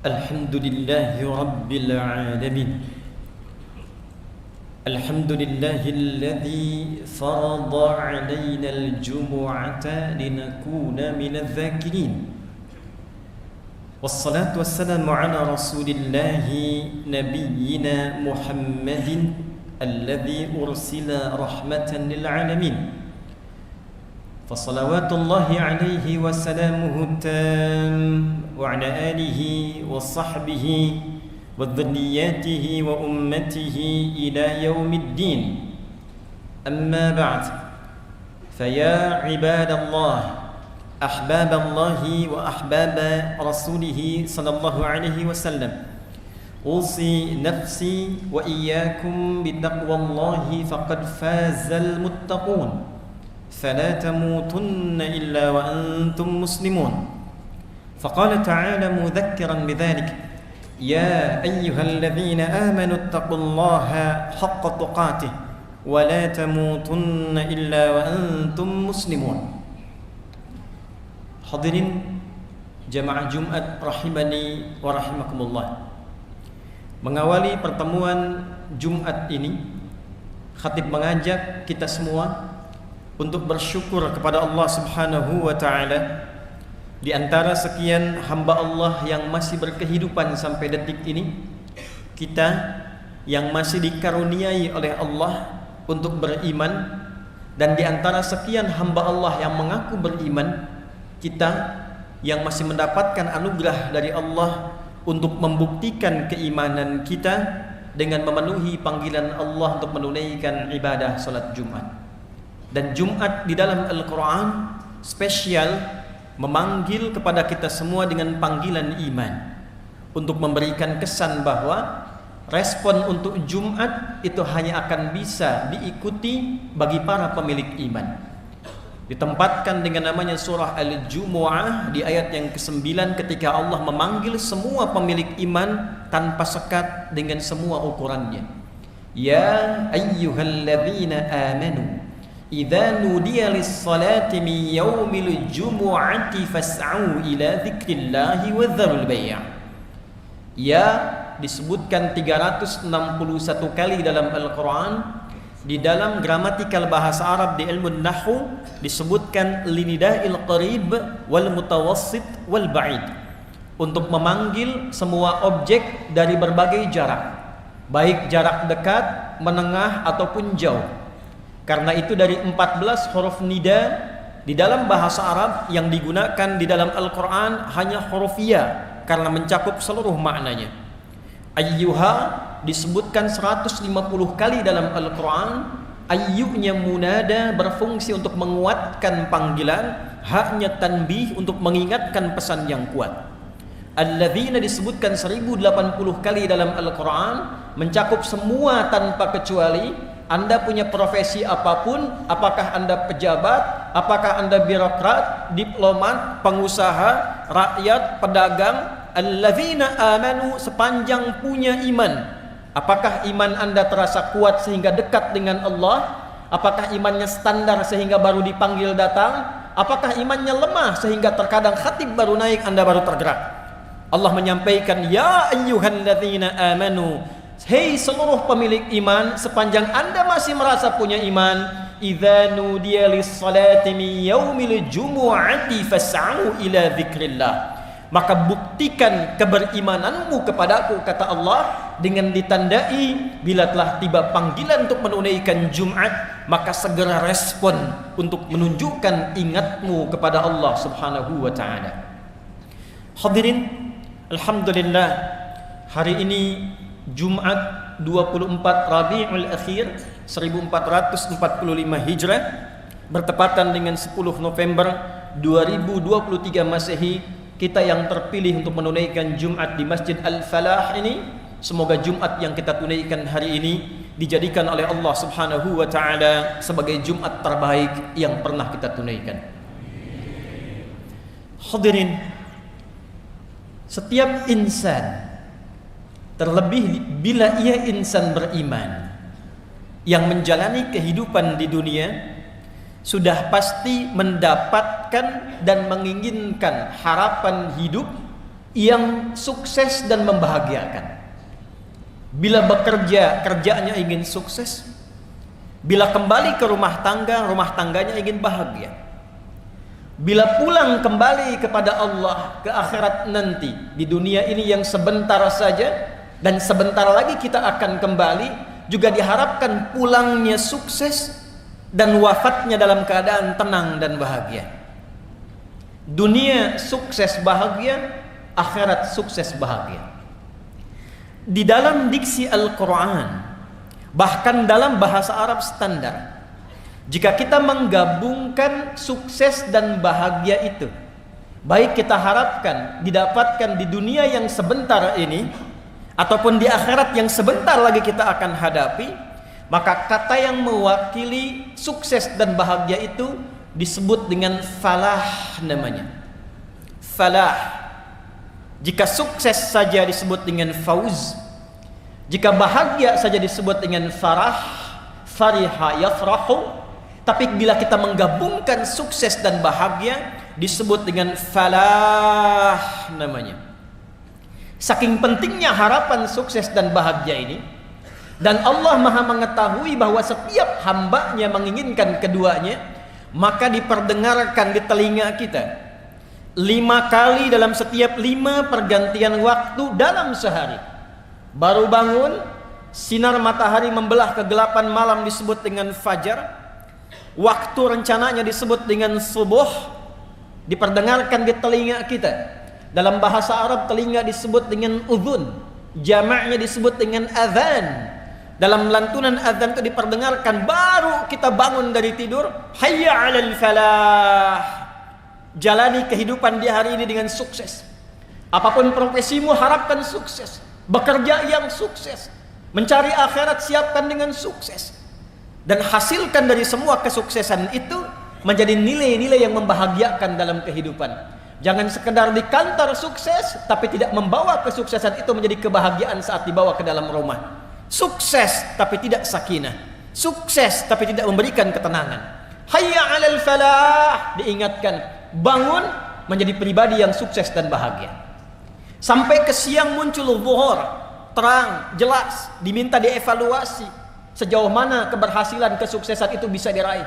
Alhamdulillahi Rabbil Alamin. Alhamdulillahilladzi farada alaina al-jumu'ata linakuna minadh dhakirin. Wassalatu wassalamu ala rasulillahi nabiyyina Muhammadin alladzi ursila rahmatan lil alamin. Fasalawatullahi alaihi wa salamuhu tam wa ala alihi wa sahbihi wa dhurriyyatihi wa ummatihi ila yaumiddin. Amma ba'd. Faya ibadallah, ahbaballahi wa ahbaba rasulih sallallahu alaihi wasallam. Usi nafsi wa iyyakum bittaqwallahi faqad fazal muttaqun. فلا تموتن إلا وأنتم مسلمون. فقال تعالى مذكرا بذلك: يا أيها الذين آمنوا اتقوا الله حق تقاته ولا تموتن إلا وأنتم مسلمون. Hadirin jamaah Jumat rahimani wa rahimakumullah. Mengawali pertemuan Jumat ini, khatib mengajak kita semua untuk bersyukur kepada Allah Subhanahu wa taala. Di antara sekian hamba Allah yang masih berkehidupan sampai detik ini, kita yang masih dikaruniai oleh Allah untuk beriman, dan di antara sekian hamba Allah yang mengaku beriman, kita yang masih mendapatkan anugerah dari Allah untuk membuktikan keimanan kita dengan memenuhi panggilan Allah untuk menunaikan ibadah salat Jumat. Dan Jumat di dalam Al-Quran spesial memanggil kepada kita semua dengan panggilan iman, untuk memberikan kesan bahwa respon untuk Jumat itu hanya akan bisa diikuti bagi para pemilik iman. Ditempatkan dengan namanya surah Al-Jumu'ah di ayat yang ke-9 ketika Allah memanggil semua pemilik iman tanpa sekat dengan semua ukurannya. Ya ayyuhalladzina amanu idza nudiya lis-salati min yaumil jumu'ati fas'au ila dzikrillahi wa dzarul bai'. Ya disebutkan 361 kali dalam Al-Quran. Di dalam gramatikal bahasa Arab di ilmu nahwu disebutkan linida'il qarib wal mutawassit wal ba'id, untuk memanggil semua objek dari berbagai jarak, baik jarak dekat, menengah ataupun jauh. Karena itu dari 14 huruf nida di dalam bahasa Arab yang digunakan di dalam Al-Quran hanya huruf ya, karena mencakup seluruh maknanya. Ayyuha disebutkan 150 kali dalam Al-Quran. Ayyunya munada berfungsi untuk menguatkan panggilan, haknya tanbih untuk mengingatkan pesan yang kuat. Alladzina disebutkan 1080 kali dalam Al-Quran, mencakup semua tanpa kecuali. Anda punya profesi apapun, apakah Anda pejabat, apakah Anda birokrat, diplomat, pengusaha, rakyat, pedagang. Alladzina amanu, sepanjang punya iman. Apakah iman Anda terasa kuat sehingga dekat dengan Allah? Apakah imannya standar sehingga baru dipanggil datang? Apakah imannya lemah sehingga terkadang khatib baru naik Anda baru tergerak? Allah menyampaikan, ya ayyuhalladzina amanu, hei seluruh pemilik iman, sepanjang Anda masih merasa punya iman, idza nudiya lis-salati min yaumil jumu'ati fas'au ila dzikrillah, maka buktikan keberimananmu kepadaku, kata Allah, dengan ditandai bila telah tiba panggilan untuk menunaikan Jumat, maka segera respon untuk menunjukkan ingatmu kepada Allah Subhanahu wa taala. Hadirin, alhamdulillah, hari ini Jumat 24 Rabiul Akhir 1445 Hijrah, bertepatan dengan 10 November 2023 Masehi. Kita yang terpilih untuk menunaikan Jumat di Masjid Al-Falah ini, semoga Jumat yang kita tunaikan hari ini dijadikan oleh Allah Subhanahu wa taala sebagai Jumat terbaik yang pernah kita tunaikan. Hadirin, setiap insan, terlebih bila ia insan beriman yang menjalani kehidupan di dunia, sudah pasti mendapatkan dan menginginkan harapan hidup yang sukses dan membahagiakan. Bila bekerja, kerjanya ingin sukses. Bila kembali ke rumah tangganya ingin bahagia. Bila pulang kembali kepada Allah ke akhirat nanti, di dunia ini yang sebentar saja dan sebentar lagi kita akan kembali, juga diharapkan pulangnya sukses dan wafatnya dalam keadaan tenang dan bahagia. Dunia sukses bahagia, akhirat sukses bahagia. Di dalam diksi Al-Quran, bahkan dalam bahasa Arab standar, jika kita menggabungkan sukses dan bahagia itu, baik kita harapkan didapatkan di dunia yang sebentar ini ataupun di akhirat yang sebentar lagi kita akan hadapi, maka kata yang mewakili sukses dan bahagia itu disebut dengan falah namanya. Falah. Jika sukses saja disebut dengan fauz, jika bahagia saja disebut dengan farah, fariha yafrahu. Tapi bila kita menggabungkan sukses dan bahagia disebut dengan falah namanya. Saking pentingnya harapan sukses dan bahagia ini, dan Allah Maha mengetahui bahwa setiap hambanya menginginkan keduanya, maka diperdengarkan di telinga kita 5 kali dalam setiap 5 pergantian waktu dalam sehari. Baru bangun, sinar matahari membelah kegelapan malam disebut dengan fajar. Waktu rencananya disebut dengan subuh, diperdengarkan di telinga kita. Dalam bahasa Arab telinga disebut dengan udhun, jamaknya disebut dengan azan. Dalam lantunan azan itu diperdengarkan baru kita bangun dari tidur, hayya 'alal falah. Jalani kehidupan di hari ini dengan sukses. Apapun profesimu, harapkan sukses. Bekerja yang sukses. Mencari akhirat, siapkan dengan sukses. Dan hasilkan dari semua kesuksesan itu menjadi nilai-nilai yang membahagiakan dalam kehidupan. Jangan sekedar di kantor sukses, tapi tidak membawa kesuksesan itu menjadi kebahagiaan saat dibawa ke dalam rumah. Sukses, tapi tidak sakinah. Sukses, tapi tidak memberikan ketenangan. Hayya 'alal falah, diingatkan. Bangun menjadi pribadi yang sukses dan bahagia. Sampai ke siang muncul zuhur, terang, jelas, diminta dievaluasi sejauh mana keberhasilan kesuksesan itu bisa diraih.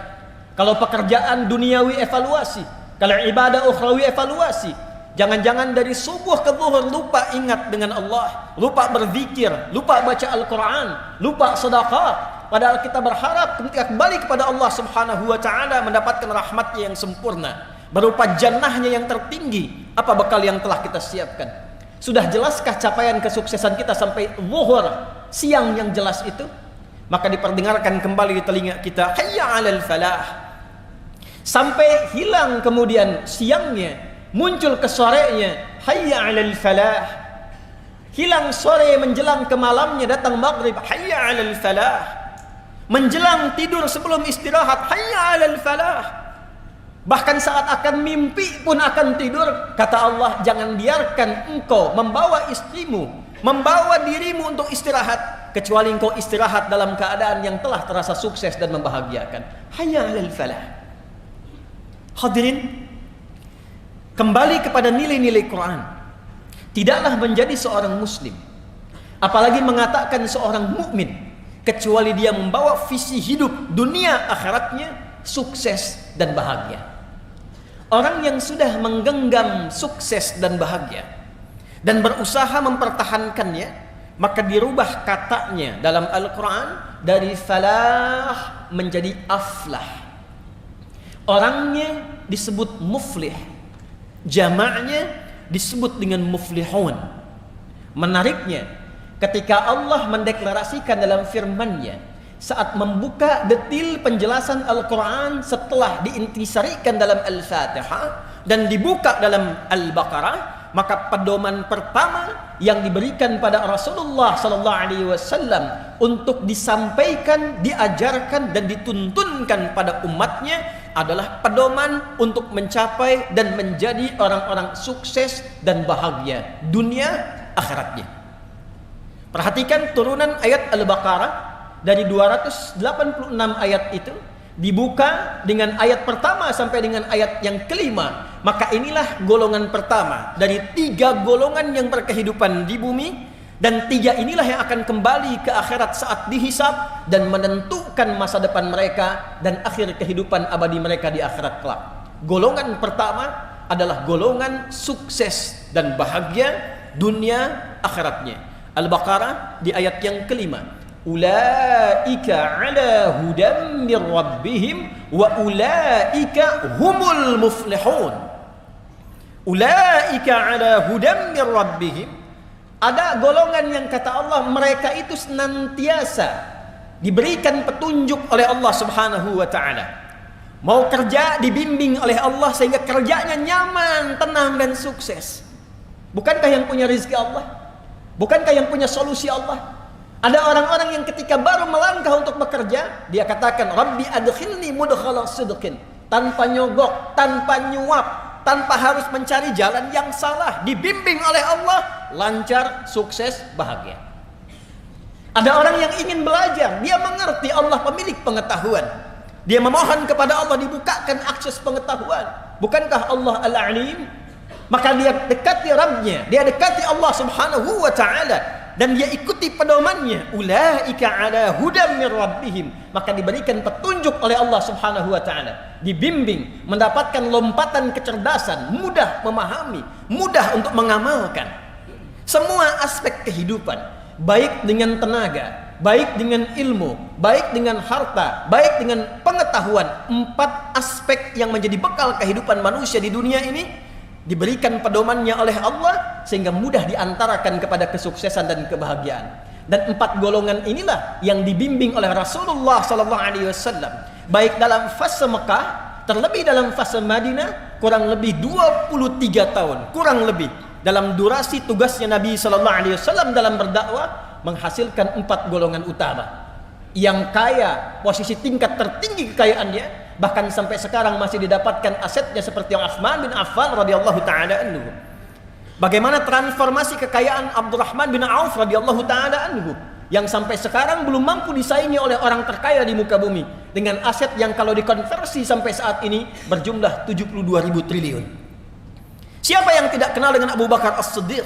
Kalau pekerjaan duniawi evaluasi, kalau ibadah ukhrawi evaluasi. Jangan-jangan dari subuh ke zuhur lupa ingat dengan Allah, lupa berzikir, lupa baca Al-Quran, lupa sedekah. Padahal kita berharap ketika kembali kepada Allah Subhanahu wa ta'ala mendapatkan rahmatnya yang sempurna berupa jannahnya yang tertinggi. Apa bekal yang telah kita siapkan? Sudah jelaskah capaian kesuksesan kita sampai zuhur, siang yang jelas itu? Maka diperdengarkan kembali di telinga kita, hayya 'alal falah. Sampai hilang kemudian siangnya, muncul ke sorenya, hayya 'alal falah. Hilang sore menjelang ke malamnya, datang maghrib, hayya 'alal falah. Menjelang tidur sebelum istirahat, hayya 'alal falah. Bahkan saat akan mimpi pun akan tidur, kata Allah, jangan biarkan engkau membawa istrimu, membawa dirimu untuk istirahat, kecuali engkau istirahat dalam keadaan yang telah terasa sukses dan membahagiakan. Hayya 'alal falah. Hadirin, kembali kepada nilai-nilai Quran. Tidaklah menjadi seorang muslim, apalagi mengatakan seorang mukmin, kecuali dia membawa visi hidup dunia akhiratnya sukses dan bahagia. Orang yang sudah menggenggam sukses dan bahagia dan berusaha mempertahankannya, maka dirubah katanya dalam Al-Quran dari falah menjadi aflah. Orangnya disebut muflih, jamaknya disebut dengan muflihun. Menariknya, ketika Allah mendeklarasikan dalam firman-Nya saat membuka detil penjelasan Al-Quran setelah diintisarikan dalam Al-Fatihah dan dibuka dalam Al-Baqarah, maka pedoman pertama yang diberikan pada Rasulullah sallallahu alaihi wasallam untuk disampaikan, diajarkan dan dituntunkan pada umatnya adalah pedoman untuk mencapai dan menjadi orang-orang sukses dan bahagia dunia akhiratnya. Perhatikan turunan ayat Al-Baqarah. Dari 286 ayat itu dibuka dengan ayat pertama sampai dengan ayat yang kelima, maka inilah golongan pertama dari 3 golongan yang berkehidupan di bumi. Dan 3 inilah yang akan kembali ke akhirat saat dihisab dan menentukan masa depan mereka dan akhir kehidupan abadi mereka di akhirat kelak. Golongan pertama adalah golongan sukses dan bahagia dunia akhiratnya. Al-Baqarah di ayat yang kelima. Ulaika ala hudam mir rabbihim wa ulaika humul muflihun. Ulaika ala hudam mir rabbihim. Ada golongan yang kata Allah mereka itu senantiasa diberikan petunjuk oleh Allah Subhanahu wa taala. Mau kerja dibimbing oleh Allah sehingga kerjanya nyaman, tenang dan sukses. Bukankah yang punya rezeki Allah? Bukankah yang punya solusi Allah? Ada orang-orang yang ketika baru melangkah untuk bekerja, dia katakan Rabbi adkhilni mudkhala sidqin, tanpa nyogok, tanpa nyuap, tanpa harus mencari jalan yang salah, dibimbing oleh Allah, lancar, sukses, bahagia. Ada orang yang ingin belajar, dia mengerti Allah pemilik pengetahuan. Dia memohon kepada Allah dibukakan akses pengetahuan. Bukankah Allah Al-Alim? Maka dia dekati Rabbnya, dia dekati Allah Subhanahu wa taala dan dia ikuti pedomannya. Ulaika ala hudam mir rabbihim, maka diberikan petunjuk oleh Allah Subhanahu wa taala, dibimbing, mendapatkan lompatan kecerdasan, mudah memahami, mudah untuk mengamalkan semua aspek kehidupan, baik dengan tenaga, baik dengan ilmu, baik dengan harta, baik dengan pengetahuan. 4 aspek yang menjadi bekal kehidupan manusia di dunia ini diberikan pedomannya oleh Allah sehingga mudah diantarakan kepada kesuksesan dan kebahagiaan. Dan 4 golongan inilah yang dibimbing oleh Rasulullah sallallahu alaihi wasallam, baik dalam fase Mekah, terlebih dalam fase Madinah, kurang lebih 23 tahun, kurang lebih dalam durasi tugasnya Nabi sallallahu alaihi wasallam dalam berdakwah, menghasilkan 4 golongan utama yang kaya, posisi tingkat tertinggi kekayaannya, bahkan sampai sekarang masih didapatkan asetnya seperti yang Utsman bin Affan radhiyallahu taala anhu. Bagaimana transformasi kekayaan Abdurrahman bin Auf radhiyallahu taala anhu yang sampai sekarang belum mampu disaingi oleh orang terkaya di muka bumi dengan aset yang kalau dikonversi sampai saat ini berjumlah 72.000 triliun. Siapa yang tidak kenal dengan Abu Bakar As-Siddiq?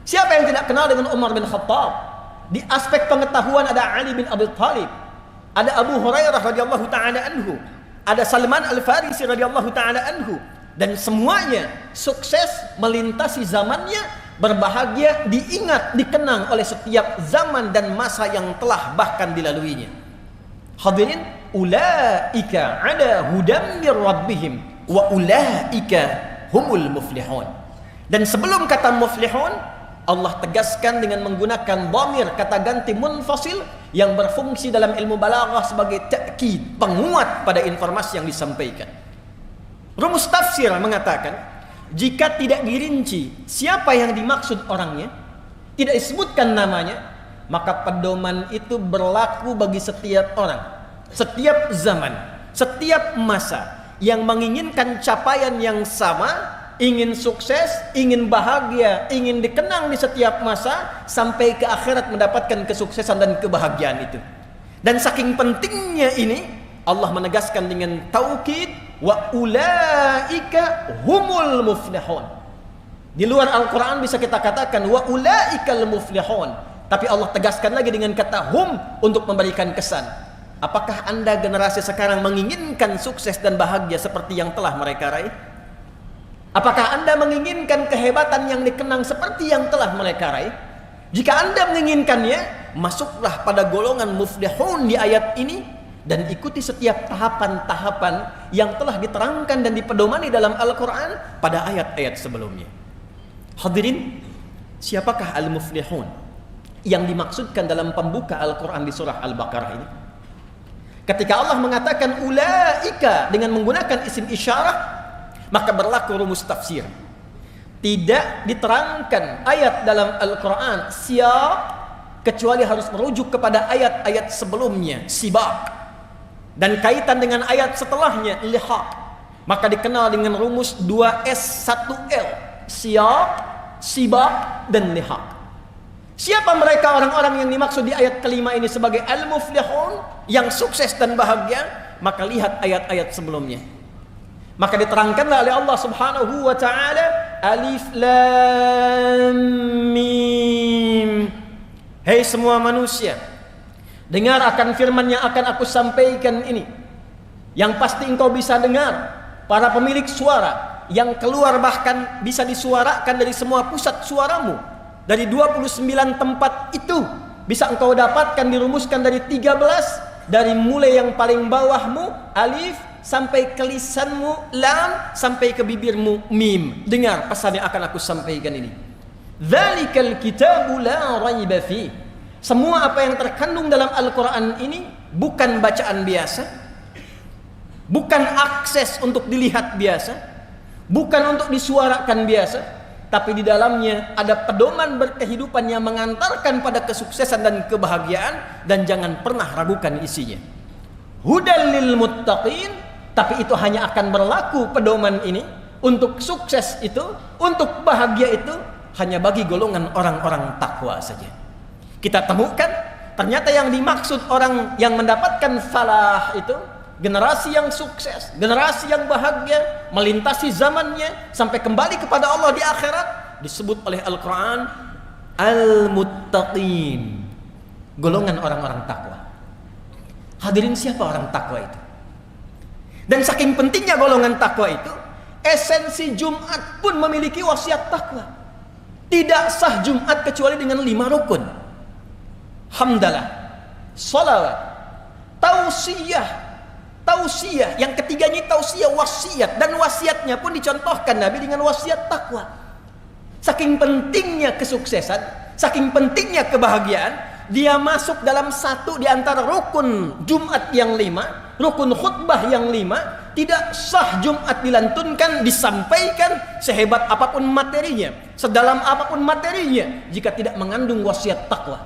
Siapa yang tidak kenal dengan Umar bin Khattab? Di aspek pengetahuan ada Ali bin Abi Thalib, ada Abu Hurairah radhiyallahu taala anhu, ada Salman Al-Farisi radhiyallahu taala anhu, dan semuanya sukses melintasi zamannya, berbahagia, diingat, dikenang oleh setiap zaman dan masa yang telah bahkan dilaluinya. Hadirin, ulaika ala hudam mir rabbihim wa ulaika humul muflihun. Dan sebelum kata muflihun, Allah tegaskan dengan menggunakan dhamir, kata ganti munfasil yang berfungsi dalam ilmu balaghah sebagai ta'kid, penguat pada informasi yang disampaikan. Rumus tafsir mengatakan, jika tidak dirinci siapa yang dimaksud orangnya, tidak disebutkan namanya, maka pedoman itu berlaku bagi setiap orang, setiap zaman, setiap masa yang menginginkan capaian yang sama, ingin sukses, ingin bahagia, ingin dikenang di setiap masa sampai ke akhirat mendapatkan kesuksesan dan kebahagiaan itu. Dan saking pentingnya ini, Allah menegaskan dengan taukid, wa ulaika humul muflihun. Di luar Al-Quran bisa kita katakan wa ulaikal muflihun, tapi Allah tegaskan lagi dengan kata hum untuk memberikan kesan. Apakah Anda generasi sekarang menginginkan sukses dan bahagia seperti yang telah mereka raih? Apakah Anda menginginkan kehebatan yang dikenang seperti yang telah mereka raih? Jika Anda menginginkannya, masuklah pada golongan muflihun di ayat ini dan ikuti setiap tahapan-tahapan yang telah diterangkan dan dipedomani dalam Al-Quran pada ayat-ayat sebelumnya. Hadirin, siapakah al-muflihun yang dimaksudkan dalam pembuka Al-Quran di surah Al-Baqarah ini? Ketika Allah mengatakan ulaika dengan menggunakan isim isyarah, maka berlaku rumus tafsir. Tidak diterangkan ayat dalam Al-Quran siyaq kecuali harus merujuk kepada ayat-ayat sebelumnya, sibaq, dan kaitan dengan ayat setelahnya, lihaq. Maka dikenal dengan rumus 2S 1L, siyaq, sibaq, dan lihaq. Siapa mereka orang-orang yang dimaksud di ayat kelima ini sebagai al-muflihun, yang sukses dan bahagia? Maka lihat ayat-ayat sebelumnya. Maka diterangkanlah oleh Allah Subhanahu wa taala, Alif Lam Mim. Hei semua manusia, dengar akan firman yang akan aku sampaikan ini. Yang pasti engkau bisa dengar, para pemilik suara yang keluar bahkan bisa disuarakan dari semua pusat suaramu. Dari 29 tempat itu bisa engkau dapatkan, dirumuskan dari 13, dari mulai yang paling bawahmu alif sampai ke lisanmu lam, sampai ke bibirmu mim. Dengar pesan yang akan aku sampaikan ini. Dzalikal kitabu la raiba fi. Semua apa yang terkandung dalam Al-Qur'an ini bukan bacaan biasa, bukan akses untuk dilihat biasa, bukan untuk disuarakan biasa, tapi di dalamnya ada pedoman berkehidupan yang mengantarkan pada kesuksesan dan kebahagiaan, dan jangan pernah ragukan isinya. Hudal lil muttaqin, tapi itu hanya akan berlaku pedoman ini untuk sukses itu, untuk bahagia itu hanya bagi golongan orang-orang takwa saja. Kita temukan ternyata yang dimaksud orang yang mendapatkan falah itu generasi yang sukses, generasi yang bahagia, melintasi zamannya sampai kembali kepada Allah di akhirat, disebut oleh Al-Quran Al-Muttaqin, golongan orang-orang takwa. Hadirin, siapa orang takwa itu? Dan saking pentingnya golongan takwa itu, esensi Jumat pun memiliki wasiat takwa. Tidak sah Jumat kecuali dengan 5 rukun: hamdalah, salawat, tausiyah, yang ketiganya tausiyah wasiat, dan wasiatnya pun dicontohkan Nabi dengan wasiat takwa. Saking pentingnya kesuksesan, saking pentingnya kebahagiaan, dia masuk dalam satu di antara rukun Jumat yang 5, rukun khutbah yang 5. Tidak sah Jumat dilantunkan, disampaikan sehebat apapun materinya, sedalam apapun materinya, jika tidak mengandung wasiat takwa.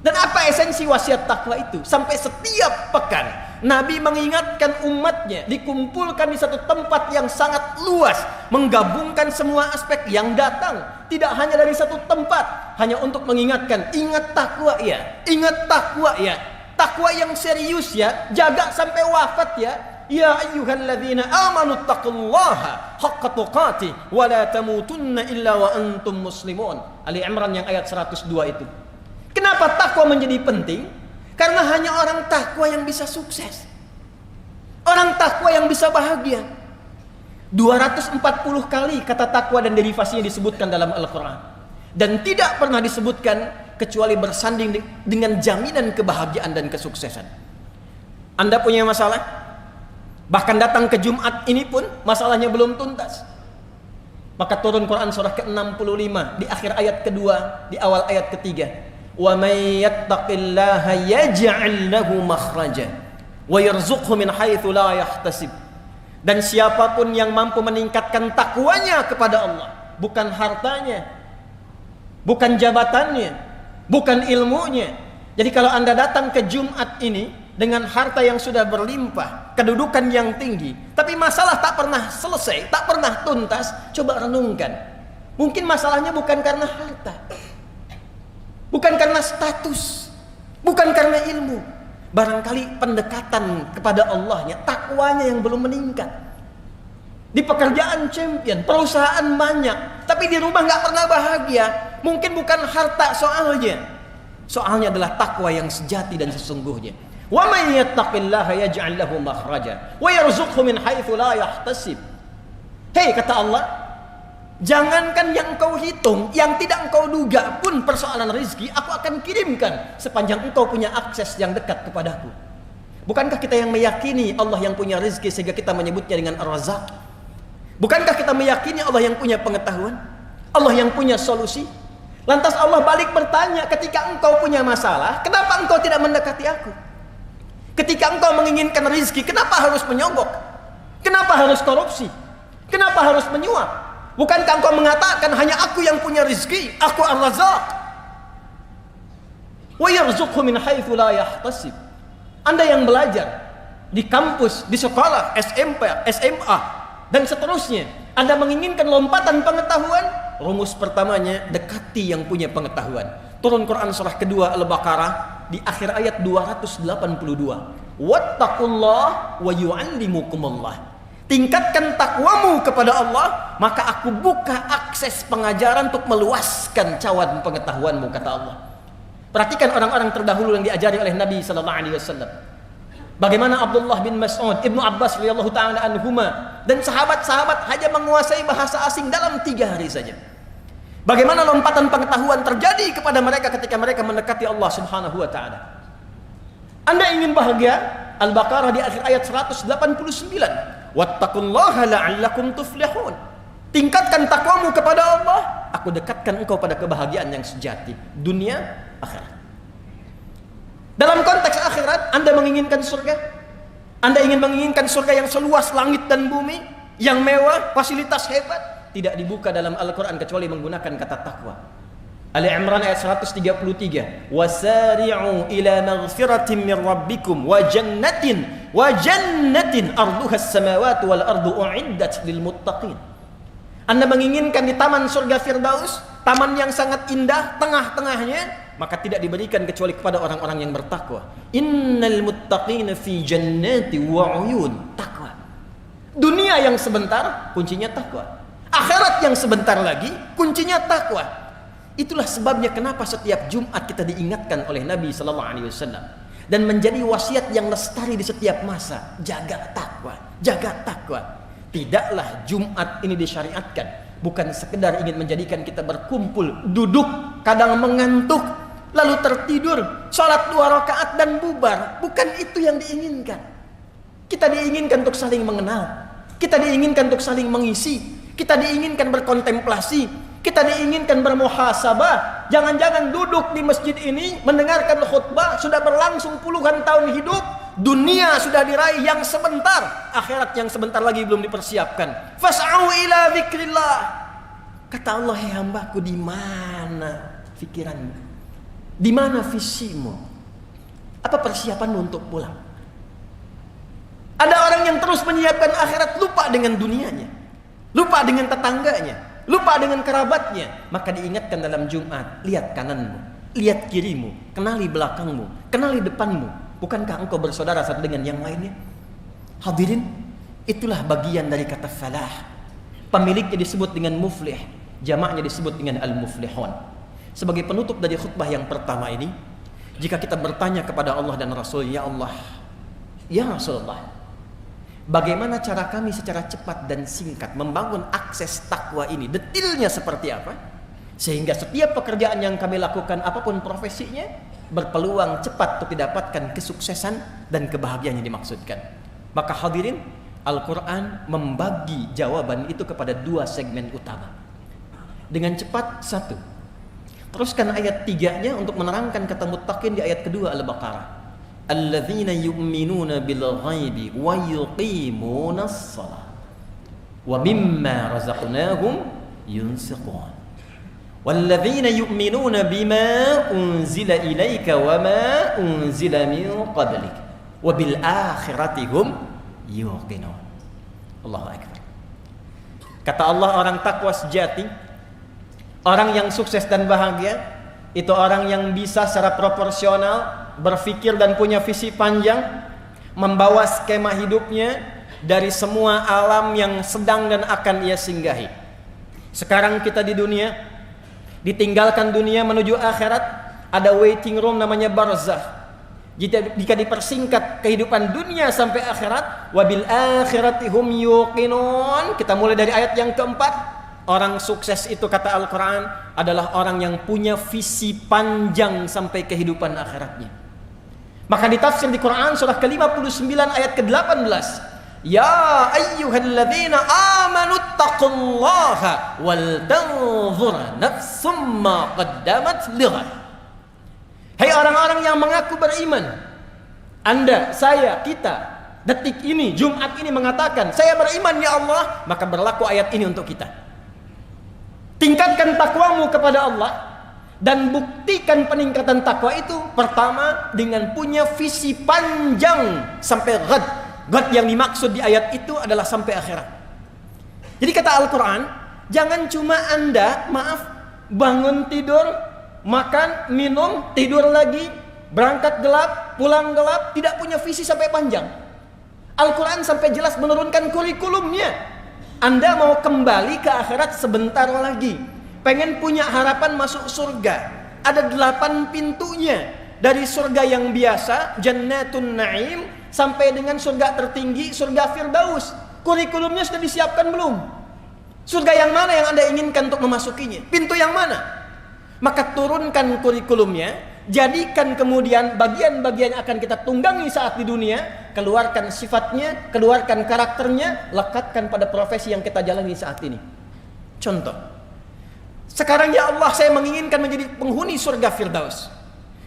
Dan apa esensi wasiat takwa itu? Sampai setiap pekan Nabi mengingatkan umatnya, dikumpulkan di satu tempat yang sangat luas, menggabungkan semua aspek yang datang, tidak hanya dari satu tempat, hanya untuk mengingatkan, ingat takwa ya, ingat takwa ya, takwa yang serius ya, jaga sampai wafat ya. Ya ayyuhalladzina amanu taqullaha haqqa tuqatih wa la tamutunna illa wa antum muslimun. Ali Imran yang ayat 102 itu. Kenapa takwa menjadi penting? Karena hanya orang takwa yang bisa sukses, orang takwa yang bisa bahagia. 240 kali kata takwa dan derivasinya disebutkan dalam Al-Quran, dan tidak pernah disebutkan kecuali bersanding dengan jaminan kebahagiaan dan kesuksesan. Anda punya masalah, bahkan datang ke Jumat ini pun masalahnya belum tuntas, maka turun Quran surah ke-65 di akhir ayat kedua, di awal ayat ketiga. Wa may yattaqillaha yaj'al lahu makhraja wa yarzuqhu min haitsu la yahtasib. Dan siapapun yang mampu meningkatkan takwanya kepada Allah, bukan hartanya, bukan jabatannya, bukan ilmunya. Jadi kalau Anda datang ke Jumat ini dengan harta yang sudah berlimpah, kedudukan yang tinggi, tapi masalah tak pernah selesai, tak pernah tuntas, coba renungkan. Mungkin masalahnya bukan karena harta, bukan karena status, bukan karena ilmu. Barangkali pendekatan kepada Allahnya, takwanya yang belum meningkat. Di pekerjaan champion, perusahaan banyak, tapi di rumah nggak pernah bahagia. Mungkin bukan harta soalnya, soalnya adalah takwa yang sejati dan sesungguhnya. Wa may yattaqillaha yaj'al lahu makhraja wa yarzuqhu min haitsu la yahtasib. Hei, kata Allah, jangankan yang engkau hitung, yang tidak engkau duga pun persoalan rezeki aku akan kirimkan sepanjang engkau punya akses yang dekat kepadaku. Bukankah kita yang meyakini Allah yang punya rezeki sehingga kita menyebutnya dengan Ar-Razzaq? Bukankah kita meyakini Allah yang punya pengetahuan, Allah yang punya solusi? Lantas Allah balik bertanya, ketika engkau punya masalah, kenapa engkau tidak mendekati aku? Ketika engkau menginginkan rezeki, kenapa harus menyogok? Kenapa harus korupsi? Kenapa harus menyuap? Bukankah engkau mengatakan hanya aku yang punya rezeki, aku Ar-Razzaq? Wa yarzuqhu min haitsu la yahtasib. Anda yang belajar di kampus, di sekolah, SMP, SMA dan seterusnya, Anda menginginkan lompatan pengetahuan, rumus pertamanya dekati yang punya pengetahuan. Turun Quran surah kedua Al-Baqarah di akhir ayat 282. Wattaqullah wa yu'allimukumullah. tingkatkan takwamu kepada Allah, maka aku buka akses pengajaran untuk meluaskan cawan pengetahuanmu, kata Allah. Perhatikan orang-orang terdahulu yang diajari oleh Nabi sallallahu alaihi wasallam. Bagaimana Abdullah bin Mas'ud, Ibnu Abbas radhiyallahu taala anhuma, dan sahabat-sahabat hanya menguasai bahasa asing dalam 3 hari saja. Bagaimana lompatan pengetahuan terjadi kepada mereka ketika mereka mendekati Allah Subhanahu wa taala. Anda ingin bahagia? Al-Baqarah di akhir ayat 189. Wattaqullaha la'allakum tuflihun. Tingkatkan takwamu kepada Allah, aku dekatkan engkau pada kebahagiaan yang sejati, dunia, akhirat. Dalam konteks akhirat, Anda menginginkan surga? Anda ingin menginginkan surga yang seluas langit dan bumi, yang mewah, fasilitas hebat? Tidak dibuka dalam Al-Quran kecuali menggunakan kata takwa. Ali Imran ayat 133. Wasari'u ila maghfiratin min rabbikum wa jannatin arduha as-samawati wal ardu u'iddat lil muttaqin. Anda menginginkan di taman surga Firdaus, taman yang sangat indah, tengah-tengahnya, maka tidak diberikan kecuali kepada orang-orang yang bertakwa. Innal muttaqina fi jannati wa uyun. Takwa. Dunia yang sebentar, kuncinya takwa. Akhirat yang sebentar lagi, kuncinya takwa. Itulah sebabnya kenapa setiap Jumat kita diingatkan oleh Nabi sallallahu alaihi wasallam dan menjadi wasiat yang lestari di setiap masa. Jaga takwa, jaga takwa. Tidaklah Jumat ini disyariatkan bukan sekedar ingin menjadikan kita berkumpul, duduk, kadang mengantuk, lalu tertidur, sholat 2 rakaat dan bubar. Bukan itu yang diinginkan. Kita diinginkan untuk saling mengenal, kita diinginkan untuk saling mengisi, kita diinginkan berkontemplasi, kita diinginkan bermuhasabah. Jangan-jangan duduk di masjid ini mendengarkan khutbah sudah berlangsung puluhan tahun hidup, dunia sudah diraih yang sebentar, akhirat yang sebentar lagi belum dipersiapkan. Fas'au ila dzikrillah. Kata Allah, "Hai hambaku, di mana pikiranmu? Di mana visimu? Apa persiapanmu untuk pulang?" Ada orang yang terus menyiapkan akhirat, lupa dengan dunianya, lupa dengan tetangganya, lupa dengan kerabatnya. Maka diingatkan dalam Jumat, lihat kananmu, lihat kirimu, kenali belakangmu, kenali depanmu. Bukankah engkau bersaudara satu dengan yang lainnya? Hadirin, itulah bagian dari kata falah. Pemiliknya disebut dengan muflih, jamaknya disebut dengan al-muflihun. Sebagai penutup dari khutbah yang pertama ini, jika kita bertanya kepada Allah dan Rasul, ya Allah, ya Rasulullah, bagaimana cara kami secara cepat dan singkat membangun akses takwa ini? Detailnya seperti apa? Sehingga setiap pekerjaan yang kami lakukan, apapun profesinya, berpeluang cepat untuk didapatkan kesuksesan dan kebahagiaan yang dimaksudkan. Maka hadirin, Al-Quran membagi jawaban itu kepada 2 segmen utama. Dengan cepat, 1. Teruskan ayat 3-nya untuk menerangkan kata muttaqin di ayat kedua Al-Baqarah. Alladzina yu'minuna bil ghaibi wa yuqimunas shalah wa mimma razaqnahum yunfiqun. Walladzina yu'minuna bima unzila ilaika wa ma unzila min qablik wa bil akhirati hum yuqinun. Allahu akbar. Kata Allah, orang takwa sejati, orang yang sukses dan bahagia, itu orang yang bisa secara proporsional berpikir dan punya visi panjang, membawa skema hidupnya dari semua alam yang sedang dan akan ia singgahi. Sekarang kita di dunia, ditinggalkan dunia menuju akhirat, ada waiting room namanya barzakh. Jika dipersingkat kehidupan dunia sampai akhirat, wabil akhirati hum yuqinun. Kita mulai dari ayat yang keempat. Orang sukses itu, kata Al-Quran, adalah orang yang punya visi panjang sampai kehidupan akhiratnya. Maka ditafsir di Quran surah ke-59 ayat ke-18, ya ayyuhalladzina amanu taqullaha wal tanzur nafsum ma qaddamat lighad. Hai orang-orang yang mengaku beriman, Anda, saya, kita, detik ini, Jumat ini mengatakan saya beriman ya Allah, maka berlaku ayat ini untuk kita. Tingkatkan takwamu kepada Allah dan buktikan peningkatan takwa itu pertama dengan punya visi panjang sampai ghad. Ghad yang dimaksud di ayat itu adalah sampai akhirat. Jadi kata Al-Quran, jangan cuma Anda, bangun tidur, makan, minum, tidur lagi, berangkat gelap, pulang gelap, tidak punya visi sampai panjang. Al-Quran sampai jelas menurunkan kurikulumnya. Anda mau kembali ke akhirat sebentar lagi, pengen punya harapan masuk surga, ada 8 pintunya. Dari surga yang biasa, Jannatun Na'im, sampai dengan surga tertinggi, surga Firdaus. Kurikulumnya sudah disiapkan belum? Surga yang mana yang Anda inginkan untuk memasukinya? Pintu yang mana? Maka turunkan kurikulumnya, jadikan kemudian bagian-bagian yang akan kita tunggangi saat di dunia, keluarkan sifatnya, keluarkan karakternya, lekatkan pada profesi yang kita jalani saat ini. Contoh, sekarang ya Allah, saya menginginkan menjadi penghuni surga Firdaus.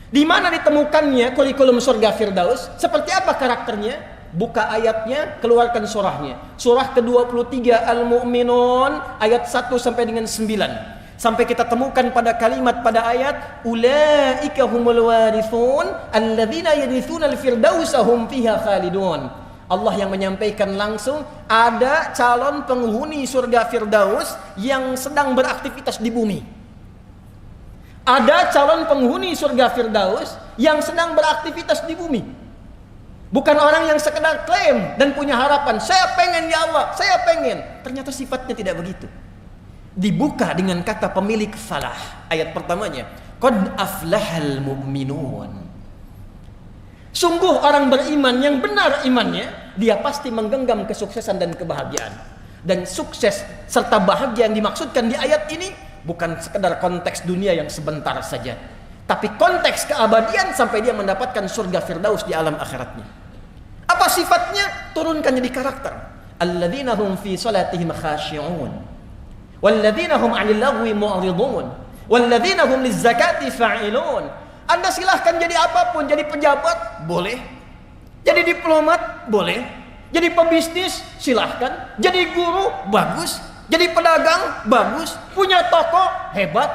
Di mana ditemukannya kurikulum surga Firdaus? Seperti apa karakternya? Buka ayatnya, keluarkan surahnya. Surah ke-23 Al-Mu'minun ayat 1 sampai dengan 9. Sampai kita temukan pada kalimat pada ayat, ulaika humul warithun alladzina yarithuna al-firdausa hum fiha khalidun. Allah yang menyampaikan langsung, ada calon penghuni surga Firdaus yang sedang beraktivitas di bumi. Ada calon penghuni surga Firdaus yang sedang beraktivitas di bumi. Bukan orang yang sekedar klaim dan punya harapan, saya pengen ya Allah, saya pengen. Ternyata sifatnya tidak begitu. Dibuka dengan kata pemilik falah. Ayat pertamanya, qad aflahal mu'minun. Sungguh orang beriman yang benar imannya, dia pasti menggenggam kesuksesan dan kebahagiaan. Dan sukses serta bahagia yang dimaksudkan di ayat ini bukan sekedar konteks dunia yang sebentar saja, tapi konteks keabadian sampai dia mendapatkan surga Firdaus di alam akhiratnya. Apa sifatnya? Turunkan jadi karakter. Alladzina hum fi salatihim khashi'un, walladzina hum 'anil lagwi mu'ridun, walladzina hum lizzakati fa'ilun. Anda silahkan jadi apapun, jadi pejabat boleh, jadi diplomat boleh, jadi pebisnis silahkan, jadi guru bagus, jadi pedagang bagus, punya toko hebat.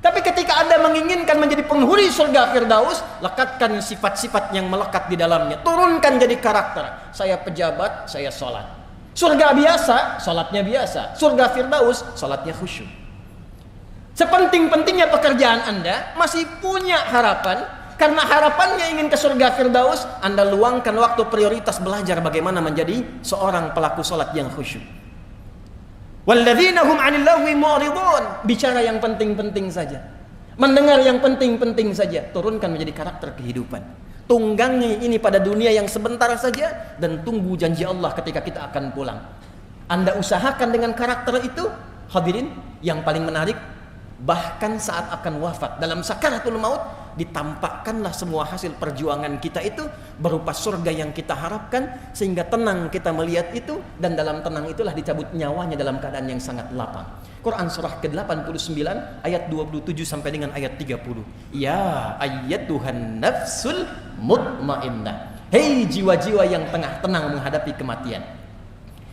Tapi ketika Anda menginginkan menjadi penghuni surga Firdaus, lekatkan sifat-sifat yang melekat di dalamnya. Turunkan jadi karakter. Saya pejabat, saya sholat. Surga biasa, sholatnya biasa. Surga Firdaus, sholatnya khusyuk. Sepenting-pentingnya pekerjaan Anda, masih punya harapan. Karena harapannya ingin ke surga Firdaus, Anda luangkan waktu prioritas belajar bagaimana menjadi seorang pelaku sholat yang khusyuk. Walladzina hum 'anil lagwi mu'ridun, bicara yang penting-penting saja, mendengar yang penting-penting saja. Turunkan menjadi karakter kehidupan. Tunggangi ini pada dunia yang sebentar saja, dan tunggu janji Allah ketika kita akan pulang. Anda usahakan dengan karakter itu, hadirin, yang paling menarik, bahkan saat akan wafat, dalam sakaratul maut, ditampakkanlah semua hasil perjuangan kita itu berupa surga yang kita harapkan, sehingga tenang kita melihat itu, dan dalam tenang itulah dicabut nyawanya dalam keadaan yang sangat lapang. Quran surah ke-89 ayat 27 sampai dengan ayat 30. Ya ayyatuhan nafsul mutmainnah, hei jiwa-jiwa yang tengah tenang menghadapi kematian,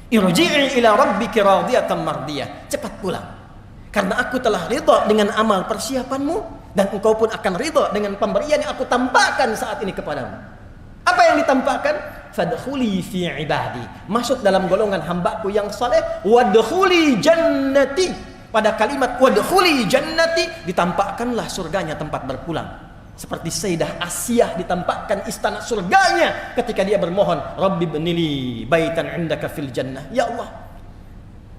irji'i ila rabbiki radiyatan mardiyah, cepat pulang, karena aku telah ridha dengan amal persiapanmu, dan engkau pun akan ridha dengan pemberian yang aku tampakkan saat ini kepadamu. Apa yang ditampakkan? Fadkhuli fi ibadi, masuk dalam golongan hambaku yang saleh. Wadkhuli jannati, pada kalimat wadkhuli jannati ditampakkanlah surganya, tempat berpulang. Seperti Sayyidah Asiyah ditampakkan istana surganya ketika dia bermohon, Rabbi bnili baitan indaka fil jannah, ya Allah,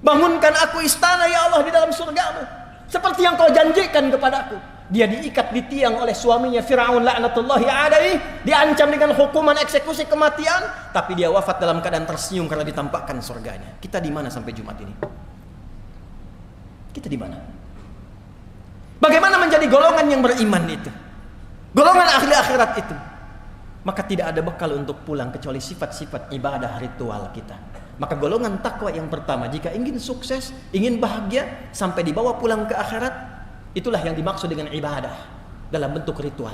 bangunkan aku istana ya Allah di dalam surgamu, seperti yang kau janjikan kepadaku. Dia diikat di tiang oleh suaminya Fir'aun laknatullahi alaihi, diancam dengan hukuman eksekusi kematian, tapi dia wafat dalam keadaan tersenyum karena ditampakkan surganya. Kita di mana sampai Jumat ini? Kita di mana? Bagaimana menjadi golongan yang beriman itu? Golongan ahli akhirat itu? Maka tidak ada bekal untuk pulang kecuali sifat-sifat ibadah ritual kita. Maka golongan takwa yang pertama, jika ingin sukses, ingin bahagia, sampai dibawa pulang ke akhirat, itulah yang dimaksud dengan ibadah dalam bentuk ritual.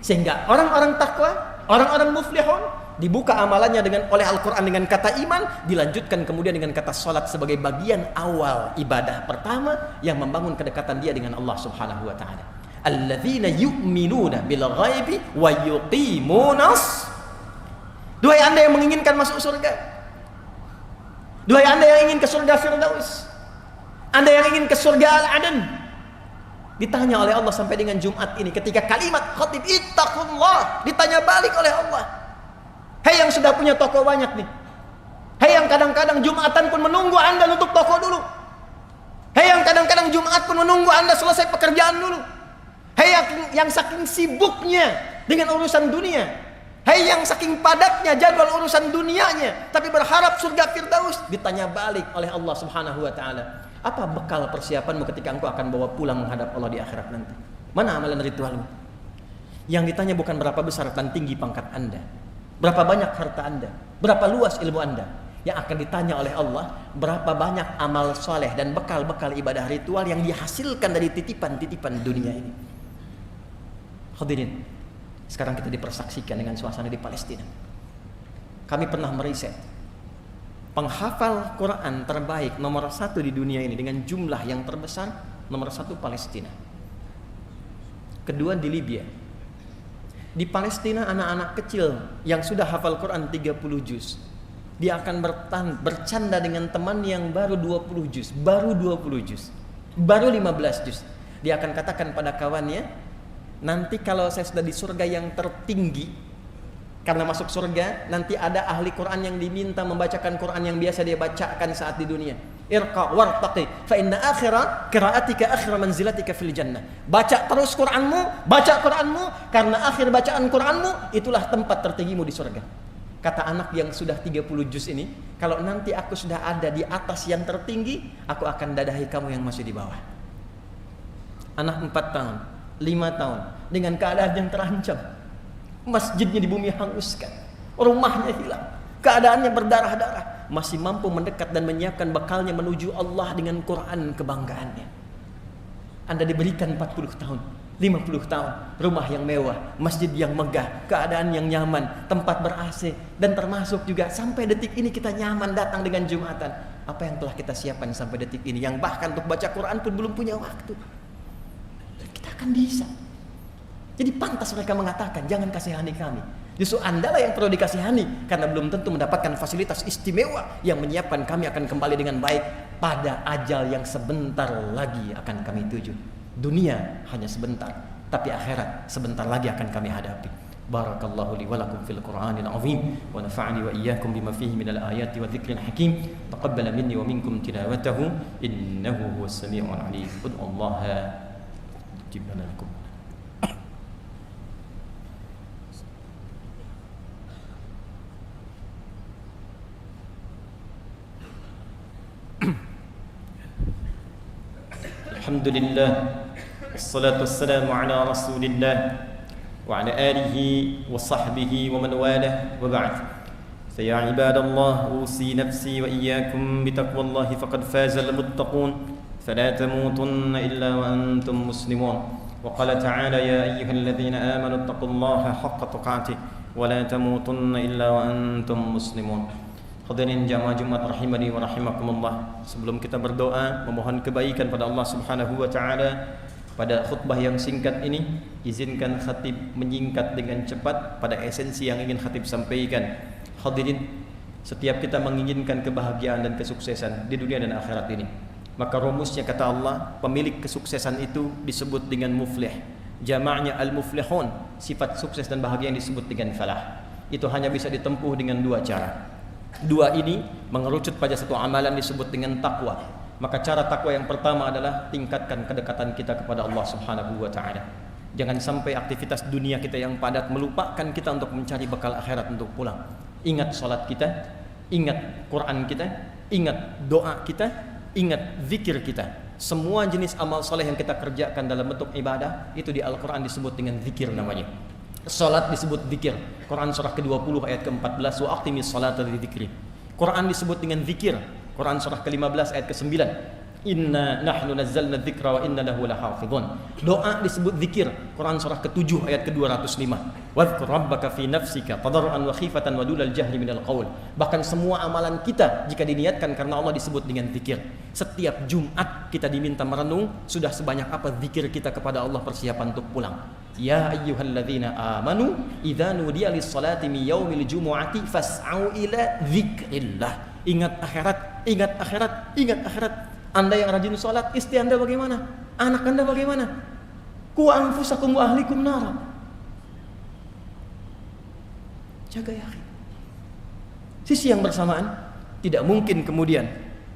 Sehingga orang-orang takwa, orang-orang muflihun, dibuka amalannya oleh Al-Quran dengan kata iman, dilanjutkan kemudian dengan kata salat sebagai bagian awal ibadah pertama yang membangun kedekatan dia dengan Allah Subhanahu wa taala. Alladzina yu'minuna bil ghaibi wa yuqimunas. Duhai Anda yang menginginkan masuk surga, duhai Anda yang ingin ke surga Firdaus, Anda yang ingin ke surga Al-Adan, ditanya oleh Allah sampai dengan Jumat ini, ketika kalimat khatib ittaqullah ditanya balik oleh Allah, Hei yang sudah punya toko banyak nih. Hei yang kadang-kadang Jumatan pun menunggu Anda nutup toko dulu. Hei yang kadang-kadang Jumat pun menunggu Anda selesai pekerjaan dulu. Hei yang saking sibuknya dengan urusan dunia. Hei yang saking padatnya jadwal urusan dunianya, tapi berharap surga Firdaus, ditanya balik oleh Allah Subhanahu wa taala. Apa bekal persiapanmu ketika engkau akan bawa pulang menghadap Allah di akhirat nanti? Mana amalan ritualmu? Yang ditanya bukan berapa besar dan tinggi pangkat Anda, berapa banyak harta Anda, berapa luas ilmu Anda. Yang akan ditanya oleh Allah, berapa banyak amal soleh dan bekal-bekal ibadah ritual yang dihasilkan dari titipan-titipan dunia ini. Hadirin, sekarang kita dipersaksikan dengan suasana di Palestina. Kami pernah meriset penghafal Quran terbaik nomor 1 di dunia ini dengan jumlah yang terbesar, nomor 1 Palestina, kedua di Libya. Di Palestina anak-anak kecil yang sudah hafal Quran 30 juz, dia akan bercanda dengan teman yang baru 20 juz, baru 20 juz, baru 15 juz. Dia akan katakan pada kawannya, nanti kalau saya sudah di surga yang tertinggi, karena masuk surga nanti ada ahli Quran yang diminta membacakan Quran yang biasa dia bacakan saat di dunia. Irqa wartaqi fa inna akhira qiraatika akhira manzilatika fil jannah. Baca terus Quranmu, baca Quranmu, karena akhir bacaan Quranmu itulah tempat tertinggimu di surga. Kata anak yang sudah 30 juz ini, kalau nanti aku sudah ada di atas yang tertinggi, aku akan dadahi kamu yang masih di bawah. Anak 4 tahun, 5 tahun, dengan keadaan yang terancam. Masjidnya di bumi hanguskan, rumahnya hilang, keadaannya berdarah-darah, masih mampu mendekat dan menyiapkan bekalnya menuju Allah dengan Quran kebanggaannya. Anda diberikan 40 tahun, 50 tahun, rumah yang mewah, masjid yang megah, keadaan yang nyaman, tempat ber-AC, dan termasuk juga sampai detik ini kita nyaman datang dengan Jumatan. Apa yang telah kita siapkan sampai detik ini, yang bahkan untuk baca Quran pun belum punya waktu. Dan kita akan bisa. Jadi pantas mereka mengatakan, jangan kasihani kami. Justru Anda lah yang perlu dikasihani, karena belum tentu mendapatkan fasilitas istimewa yang menyiapkan kami akan kembali dengan baik pada ajal yang sebentar lagi akan kami tuju. Dunia hanya sebentar, tapi akhirat sebentar lagi akan kami hadapi. Barakallahu li wa lakum fil Qur'anil azim wa nafa'ani wa iyyakum bima fihi minal ayati wa dzikril hakim. Taqabbala minni wa minkum tilawatahu innahu huwas samiul alim. Ud'ullaha jibna lakum. Alhamdulillah, wassalatu wassalamu ala rasulillah wa ala alihi wa sahbihi wa man walah, wa ba'd. Faya ibadallah, usi nafsi wa iyyakum bitaqwallahi faqad faza al-muttaqun, fala tamutunna illa wa antum muslimun. Wa qala ta'ala ya ayyuhalladzina amanu taqullaha haqqa tuqatih wa la tamutunna illa wa antum muslimun. Hadirin jamaah Jumat rahimani wa rahimakumullah. Sebelum kita berdoa memohon kebaikan pada Allah Subhanahu wa taala, pada khutbah yang singkat ini izinkan khatib menyingkat dengan cepat pada esensi yang ingin khatib sampaikan. Hadirin, setiap kita menginginkan kebahagiaan dan kesuksesan di dunia dan akhirat ini, maka rumusnya kata Allah, pemilik kesuksesan itu disebut dengan muflih. Jamaknya al-muflihun, sifat sukses dan bahagia yang disebut dengan falah. Itu hanya bisa ditempuh dengan 2 cara. 2 ini mengerucut pada satu amalan disebut dengan takwa. Maka cara takwa yang pertama adalah tingkatkan kedekatan kita kepada Allah Subhanahu wa taala. Jangan sampai aktivitas dunia kita yang padat melupakan kita untuk mencari bekal akhirat untuk pulang. Ingat salat kita, ingat Quran kita, ingat doa kita, ingat zikir kita. Semua jenis amal soleh yang kita kerjakan dalam bentuk ibadah itu di Al-Quran disebut dengan zikir namanya. Salat disebut zikir. Quran surah ke-20 ayat ke-14, wa aqimis salata lidzikri. Quran disebut dengan zikir. Quran surah ke-15 ayat ke-9, inna nahnu nazzalna dzikra wa inna lahu lahafizun. Doa disebut zikir. Quran surah ke-7 ayat ke-205, wadhkur rabbaka fi nafsika tadarruan wa khifatan wa dunal jahri minal qaul. Bahkan semua amalan kita jika diniatkan karena Allah disebut dengan zikir. Setiap Jumat kita diminta merenung sudah sebanyak apa zikir kita kepada Allah persiapan untuk pulang. Ya ayyuhalladzina amanu idza nudiya lis-salati min yaumil jumu'ati fas'au ila dzikrillah. Ingat akhirat, ingat akhirat, ingat akhirat. Anda yang rajin salat, istri Anda bagaimana? Anak Anda bagaimana? Qu anfusakum wa ahlikum nar. Jaga ya akhi. Sisi yang bersamaan, tidak mungkin kemudian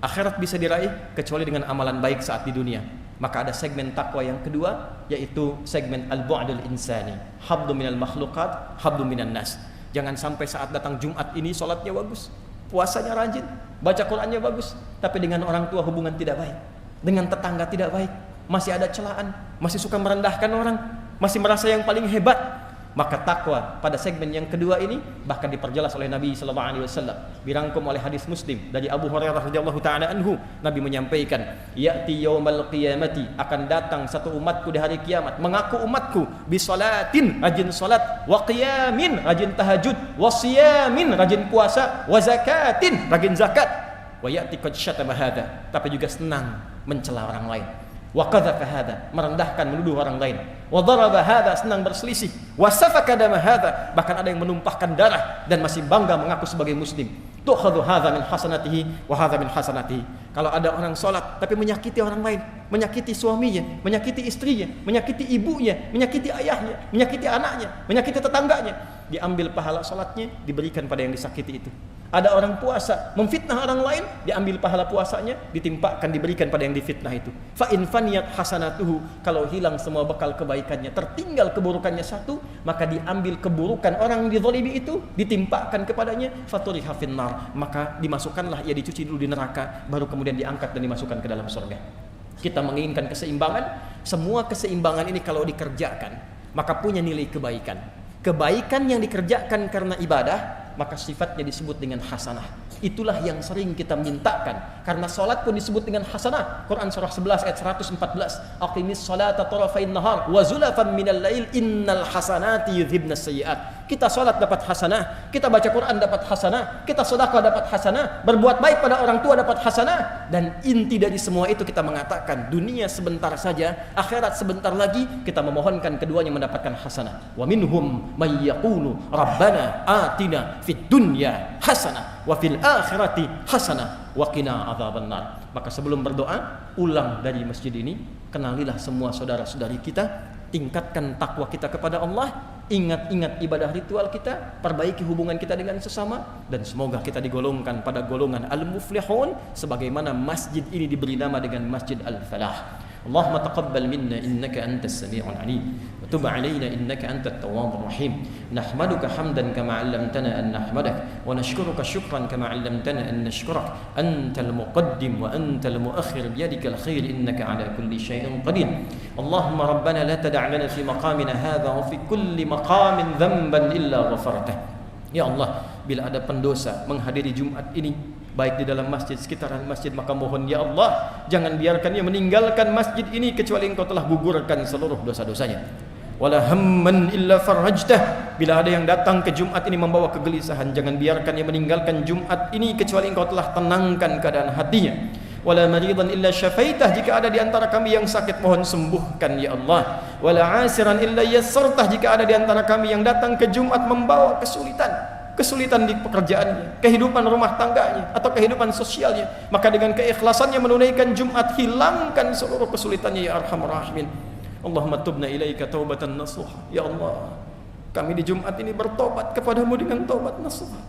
akhirat bisa diraih kecuali dengan amalan baik saat di dunia. Maka ada segmen takwa yang kedua, yaitu segmen al-bu'dul insani, habdu minal makhluqat, habdu minan nas. Jangan sampai saat datang Jumat ini sholatnya bagus, puasanya rajin, baca Qur'annya bagus, tapi dengan orang tua hubungan tidak baik, dengan tetangga tidak baik, masih ada celaan, masih suka merendahkan orang, masih merasa yang paling hebat. Maka takwa pada segmen yang kedua ini bahkan diperjelas oleh Nabi sallallahu alaihi wasallam, dirangkum oleh hadis Muslim dari Abu Hurairah radhiyallahu taala anhu. Nabi menyampaikan, "Ya'ti yaumal qiyamati, akan datang satu umatku di hari kiamat, mengaku umatku bi salatin, rajin salat, wa qiyamin, rajin tahajud, wa siyamin, rajin puasa, wa zakatin, rajin zakat, wa ya'ti qad syatama hadza, tapi juga senang mencela orang lain. Wa qadhafa hadza, merendahkan, menuduh orang lain. Wa daraba hadza, senang berselisih. Wa safaka dama hadza, bahkan ada yang menumpahkan darah dan masih bangga mengaku sebagai muslim. Tu'khadhu hadza min hasanatihi wa hadza min hasanatihi. Kalau ada orang salat tapi menyakiti orang lain, menyakiti suaminya, menyakiti istrinya, menyakiti ibunya, menyakiti ayahnya, menyakiti anaknya, menyakiti tetangganya, diambil pahala salatnya, diberikan pada yang disakiti itu. Ada orang puasa memfitnah orang lain, diambil pahala puasanya, ditimpakan, diberikan pada yang difitnah itu. Fa in faniyat hasanatuhu, kalau hilang semua bekal kebaikannya, tertinggal keburukannya satu, maka diambil keburukan orang yang dizalimi itu, ditimpakan kepadanya, faturiha finnar, maka dimasukkanlah ia, dicuci dulu di neraka, baru kemudian diangkat dan dimasukkan ke dalam surga. Kita menginginkan keseimbangan. Semua keseimbangan ini kalau dikerjakan, maka punya nilai kebaikan. Kebaikan yang dikerjakan karena ibadah, maka sifatnya disebut dengan hasanah. Itulah yang sering kita mintakan. Karena salat pun disebut dengan hasanah. Quran surah 11 ayat 114. Aqimis salata tarafain nahar wa zulafan minal lail innal hasanati yudhibnas sayyi'at. Kita salat dapat hasanah, kita baca Quran dapat hasanah, kita sedekah dapat hasanah, berbuat baik pada orang tua dapat hasanah. Dan inti dari semua itu kita mengatakan dunia sebentar saja, akhirat sebentar lagi, kita memohonkan keduanya mendapatkan hasanah. Wa minhum may yaqulu rabbana atina fid dunya hasanah wa fil akhirati hasanah wa qina adzabannar. Maka sebelum berdoa, ulang dari masjid ini, kenalilah semua saudara-saudari kita, tingkatkan takwa kita kepada Allah, ingat-ingat ibadah ritual kita, perbaiki hubungan kita dengan sesama, dan semoga kita digolongkan pada golongan al-muflihun sebagaimana masjid ini diberi nama dengan Masjid Al-Falah. Allahumma taqabbal minna innaka antas sami'ul alim wa tub 'alaina innaka antat tawwabur rahim. Nahmaduka hamdan kama 'allamtana an nahmadak wa nashkuruka shukran kama 'allamtana an nashkurak. Antal muqaddim wa antal muakhir biyadikal khair innaka 'ala kulli shay'in qadir. Allahumma rabbana la tada' lana fi maqamina hadha wa fi kulli maqamin dhanban illa ghafartah. Ya Allah, bila ada pendosa menghadiri Jumat ini, baik di dalam masjid, sekitaran masjid, maka mohon ya Allah, jangan biarkan ia meninggalkan masjid ini kecuali Engkau telah gugurkan seluruh dosa-dosanya. Wala hamman illa farajtah, bila ada yang datang ke Jumat ini membawa kegelisahan, jangan biarkan ia meninggalkan Jumat ini kecuali Engkau telah tenangkan keadaan hatinya. Wala maridan illa syafaitah, jika ada di antara kami yang sakit mohon sembuhkan ya Allah. Wala asiran illa yassartah, jika ada di antara kami yang datang ke Jumat membawa kesulitan di pekerjaannya, kehidupan rumah tangganya, atau kehidupan sosialnya, maka dengan keikhlasannya menunaikan Jumat, hilangkan seluruh kesulitannya ya Arhamar Rahimin. Allahumma tubna ilaika taubatan nasuha. Ya Allah, kami di Jumat ini bertobat kepadamu dengan taubat nasuha.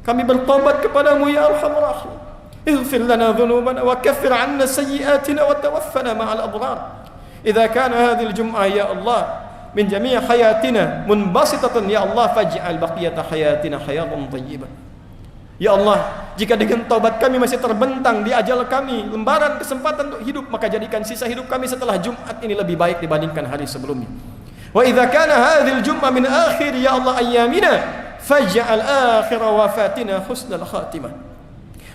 Kami bertobat kepadamu ya Arhamar Rahimin. Ighfir lana dhunubana wa kaffir 'anna sayyi'atina wa tawaffana ma'al abrar. Idza kana hadhihi al-jum'ah ya Allah min jami' hayatina munbasitatan ya Allah, faj'al baqiyata hayatina hayatan thayyibah. Ya Allah, jika dengan taubat kami masih terbentang di ajal kami lembaran kesempatan untuk hidup, maka jadikan sisa hidup kami setelah Jumat ini lebih baik dibandingkan hari sebelumnya. Wa idza kana hadhil jum'ah min akhir ya Allah ayyamina, faj'al akhir wafatina husnal khatimah.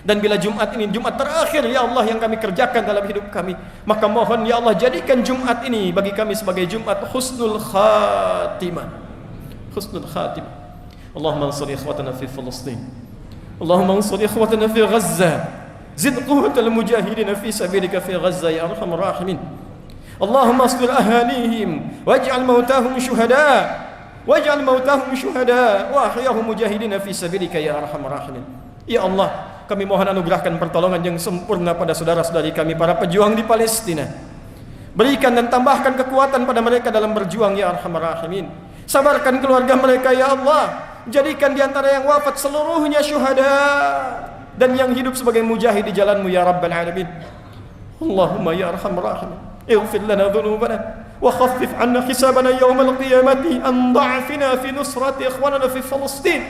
Dan bila Jumat ini Jumat terakhir ya Allah yang kami kerjakan dalam hidup kami, maka mohon ya Allah jadikan Jumat ini bagi kami sebagai Jumat husnul khatimah. Husnul khatimah. Allahumma ansur ikhwatana fi Palestin. Allahumma ansur ikhwatana fi Gaza. Zid quwwatal mujahidin fi sabilika fi Gaza ya arhamar rahimin. Allahumma asbir ahalihim waj'al mautahum syuhada. Waj'al mautahum syuhada wa ahyahum mujahidin fi sabilika ya arhamar rahimin. Ya Allah, kami mohon anugerahkan pertolongan yang sempurna pada saudara-saudari kami para pejuang di Palestina. Berikan dan tambahkan kekuatan pada mereka dalam berjuang ya Arhamar Rahimin. Sabarkan keluarga mereka ya Allah. jadikan di antara yang wafat seluruhnya syuhada dan yang hidup sebagai mujahid di jalan-Mu ya Rabbal Alamin. Allahumma ya Arhamar Rahimin, ighfir lana dhunubana wa khaffif 'anna hisabana yawmal qiyamati an da'fina fi nusrati ikhwanana fi Palestin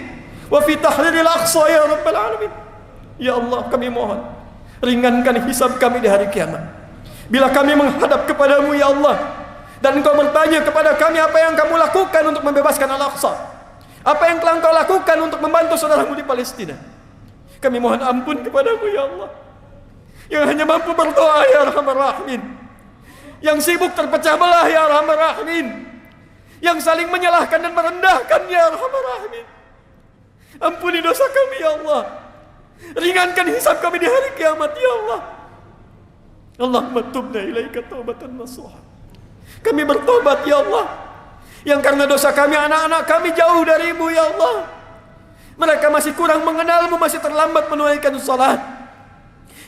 wa fi tahriril Aqsa ya Rabbal Alamin. Ya Allah, kami mohon ringankan hisab kami di hari kiamat. Bila kami menghadap kepadamu ya Allah, dan Engkau bertanya kepada kami apa yang kamu lakukan untuk membebaskan Al-Aqsa, apa yang telah Engkau lakukan untuk membantu saudaramu di Palestina, kami mohon ampun kepadamu ya Allah, yang hanya mampu berdoa ya Arhamar Rahimin, yang sibuk terpecah belah ya Arhamar Rahimin, yang saling menyalahkan dan merendahkan ya Arhamar Rahimin. Ampuni dosa kami ya Allah, ringankan hisab kami di hari kiamat ya Allah. Allahumma tubna ilaika taubatan nasuha. Kami bertobat ya Allah, yang karena dosa kami anak-anak kami jauh darimu ya Allah. Mereka masih kurang mengenalmu, masih terlambat menunaikan salat.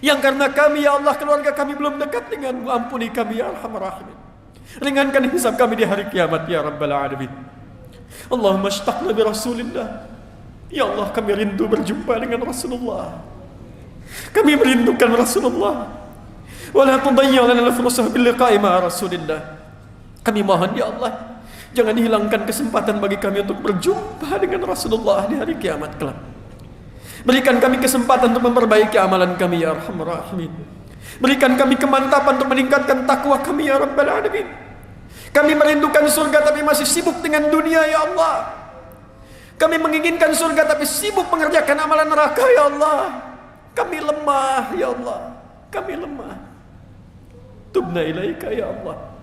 Yang karena kami ya Allah, keluarga kami belum dekat denganmu. Ampuni kami ya Arhamar Rahimin, ringankan hisab kami di hari kiamat ya Rabbal Alamin. Allahumma ishtaqna bi Rasulillah. Ya Allah, kami rindu berjumpa dengan Rasulullah. Kami merindukan Rasulullah. Wala tudayyi' lana al-fursah bil liqa'i ma Rasulillah. Kami mohon ya Allah, jangan hilangkan kesempatan bagi kami untuk berjumpa dengan Rasulullah di hari kiamat kelak. Berikan kami kesempatan untuk memperbaiki amalan kami ya Arhamar Rahimin. Berikan kami kemantapan untuk meningkatkan takwa kami ya Rabbal Alamin. Kami merindukan surga tapi masih sibuk dengan dunia ya Allah. Kami menginginkan surga tapi sibuk mengerjakan amalan neraka ya Allah. Kami lemah ya Allah, kami lemah. Tubna ilaika ya Allah.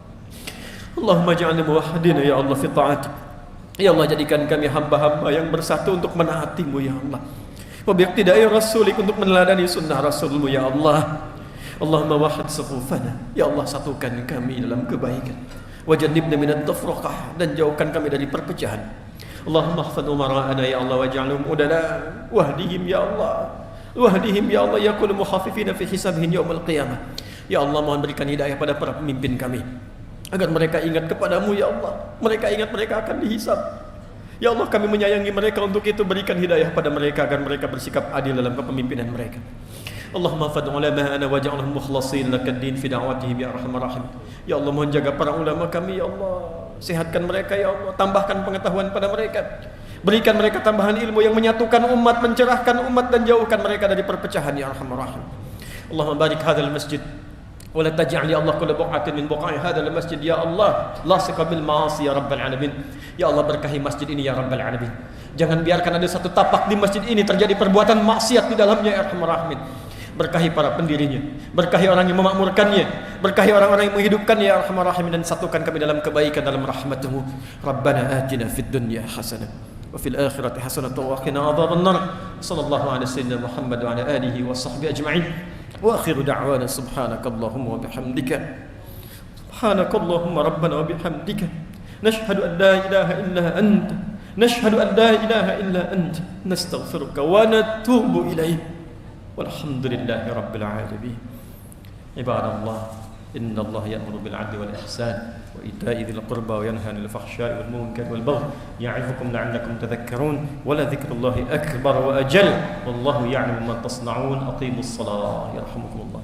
Allahumma ja'alna muwahhidina ya Allah fi ta'atik. Ya Allah, jadikan kami hamba-hamba yang bersatu untuk menaati-Mu ya Allah. Wa biiqtida'i rasulik, untuk meneladani sunnah Rasul-Mu ya Allah. Allahumma wahhid sufufana. Ya Allah, satukan kami dalam kebaikan. Wa jannibna minat tafraqah, dan jauhkan kami dari perpecahan. Allahumma ihfadh umara'ana ya Allah, waj'alhum udala. Wahdihim ya Allah. Wahdihim ya Allah, yakunu mukhafifina fi hisabihim yaumil qiyamah. Ya Allah, mohon berikan hidayah pada para pemimpin kami, agar mereka ingat kepadamu ya Allah. Mereka ingat mereka akan dihisab. Ya Allah, kami menyayangi mereka, untuk itu berikan hidayah pada mereka agar mereka bersikap adil dalam kepemimpinan mereka. Allahumma fad ulama'ana waj'alhum mukhlasin lakad-din fi da'watihim ya Arhamar Rahim. Ya Allah, mohon jaga para ulama kami ya Allah. Sehatkan mereka ya Allah, tambahkan pengetahuan pada mereka. Berikan mereka tambahan ilmu yang menyatukan umat, mencerahkan umat, dan jauhkan mereka dari perpecahan ya Arhamar Rahim. Allahumma barik hadzal masjid wa la taj'al ya Allah kulla buq'atin min buqa'i hadzal masjid ya Allah lasiqa bil ma'asi ya Rabbal Alamin. Ya Allah, berkahi masjid ini ya Rabbal Alamin. Jangan biarkan ada satu tapak di masjid ini terjadi perbuatan maksiat di dalamnya ya Arhamar Rahimin. Berkahi para pendirinya, berkahi orang yang memakmurkannya, berkahi orang-orang yang menghidupkannya ya Arhamar Rahimin, dan satukan kami dalam kebaikan dalam rahmat-Mu. Rabbana atina fid dunya hasanah wa fil akhirati hasanah wa qina adzabannar. Sallallahu alaihi wasallam Muhammad wa ala alihi wa sahbihi ajma'in. Wa akhiru da'wana subhanakallahumma wa bihamdika, subhanakallahumma rabbana wa bihamdika, nashhadu an la ilaha illa anta, nashhadu an la ilaha illa anta, nastaghfiruka wa natubu ilaik. Walhamdulillahi rabbil alamin. Ibadallah, inna Allah ya'muru bil 'adli wal ihsan wa ita'i dzil qurba wa yanha 'anil fahsya'i wal munkari wal baghi ya'izukum la'allakum tadhakkarun. Wa la dzikrullahi akbar wa ajal. Wallahu ya'lamu ma tasna'un. Aqimus shalah yarhamukumullah.